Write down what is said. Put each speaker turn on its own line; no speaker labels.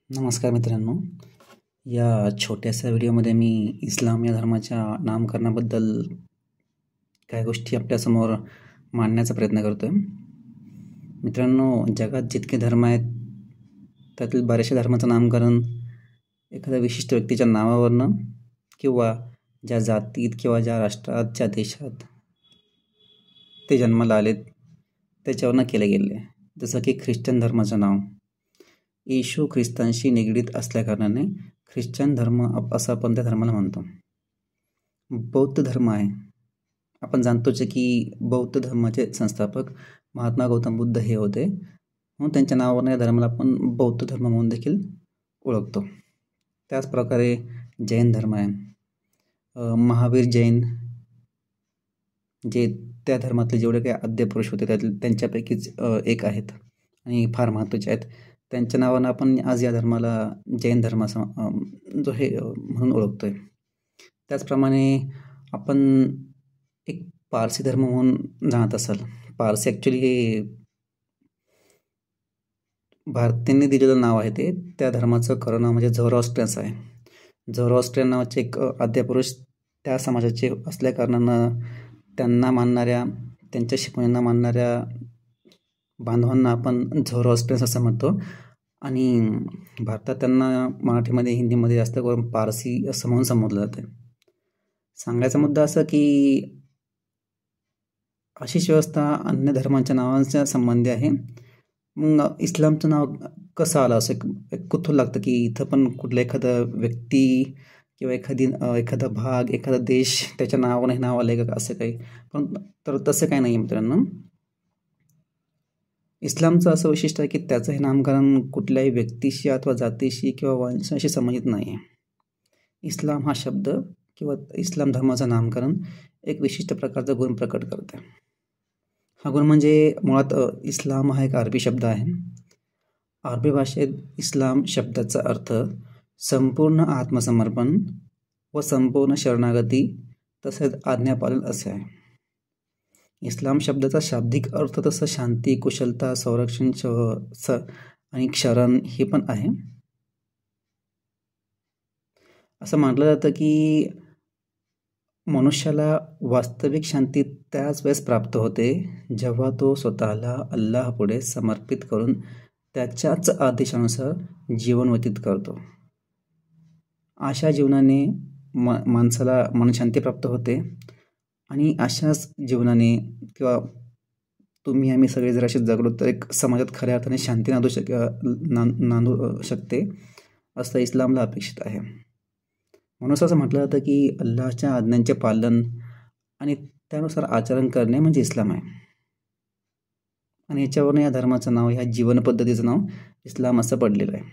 नमस्कार मित्रांनो. या छोट्याशा व्हिडिओमध्ये मी इस्लाम या धर्माच्या नामकरणाबद्दल काही गोष्टी आपल्यासमोर मांडण्याचा प्रयत्न करतो आहे. मित्रांनो, जगात जितके धर्म आहेत त्यातील बऱ्याचशा धर्माचं नामकरण एखाद्या विशिष्ट व्यक्तीच्या नावावरनं किंवा ज्या जातीत किंवा ज्या राष्ट्रात ज्या देशात ते जन्माला आलेत त्याच्यावरनं केले गेले. जसं की ख्रिश्चन धर्माचं नाव येशू ख्रिस्तांशी निगडीत असल्याकारणाने ख्रिश्चन धर्म असं आपण त्या धर्माला म्हणतो. बौद्ध धर्म आहे. आपण जाणतोच की बौद्ध धर्माचे संस्थापक महात्मा गौतम बुद्ध हे होते, म्हणून त्यांच्या नावावरून या धर्माला आपण बौद्ध धर्म म्हणून देखील ओळखतो. त्याचप्रकारे जैन धर्म आहे. महावीर जैन जे त्या धर्मातले जेवढे काही आद्यपुरुष होते त्यातील त्यांच्यापैकीच एक आहेत आणि फार महत्त्वाचे आहेत. त्यांच्या नावानं आपण आज या धर्माला जैन धर्म जो हे म्हणून ओळखतो आहे. त्याचप्रमाणे आपण एक पारसी धर्म म्हणून जाणत असाल. पारसी ॲक्च्युली हे भारतीयांनी दिलेलं नाव आहे. त्या धर्माचं खरं नाव म्हणजे झoroastrians आहे. झoroastrian नावाचे एक आद्यपुरुष त्या समाजाचे असल्याकारणानं त्यांना मानणाऱ्या, त्यांच्या शिकवण्यांना मानणाऱ्या बांधवांना आपण झoroastrians असं म्हणतो आणि भारतात त्यांना मराठीमध्ये, हिंदीमध्ये जास्त करून पारसी असं म्हणून संबोधलं जातं. सांगायचा मुद्दा असा की अशीच व्यवस्था अन्य धर्मांच्या नावांच्या संबंधी आहे. मग इस्लामचं नाव कसं आलं असं एक कुतूहल लागतं की इथं पण कुठलं एखादं व्यक्ती किंवा एखादा भाग, एखादा देश त्याच्या नावाने हे नाव आलं का असं काही. पण तर तसं काही नाही मित्रांनो. इस्लामचं असं वैशिष्ट्य आहे की त्याचं हे नामकरण कुठल्याही व्यक्तीशी अथवा जातीशी किंवा वंशाशी संबंधित नाही आहे. इस्लाम हा शब्द किंवा इस्लाम धर्माचं नामकरण एक विशिष्ट प्रकारचा गुण प्रकट करते. हा गुण म्हणजे मुळात इस्लाम हा एक अरबी शब्द आहे. अरबी भाषेत इस्लाम शब्दाचा अर्थ संपूर्ण आत्मसमर्पण व संपूर्ण शरणागती तसेच आज्ञापालन असे आहे. इस्लाम शब्दाचा शाब्दिक अर्थ तसं शांती, कुशलता, संरक्षण आणि क्षरण हे पण आहे. असं म्हटलं जातं की मनुष्याला वास्तविक शांती त्याच वेळेस प्राप्त होते जेव्हा तो स्वतःला अल्लाहपुढे समर्पित करून त्याच्याच आदेशानुसार जीवन व्यतीत करतो. अशा जीवनाने माणसाला मनशांती प्राप्त होते आणि अशाच जीवनाने किंवा तुम्ही आम्ही सगळे जर असे जगलो तर एक समाजात खऱ्या अर्थाने शांती नांदू शकते असं इस्लामला अपेक्षित आहे. म्हणून असं म्हटलं जातं की अल्लाहच्या आज्ञांचे पालन आणि त्यानुसार आचरण करणे म्हणजे इस्लाम आहे. आणि याच्यावरून या धर्माचं नाव, ह्या जीवनपद्धतीचं नाव इस्लाम असं पडलेलं आहे.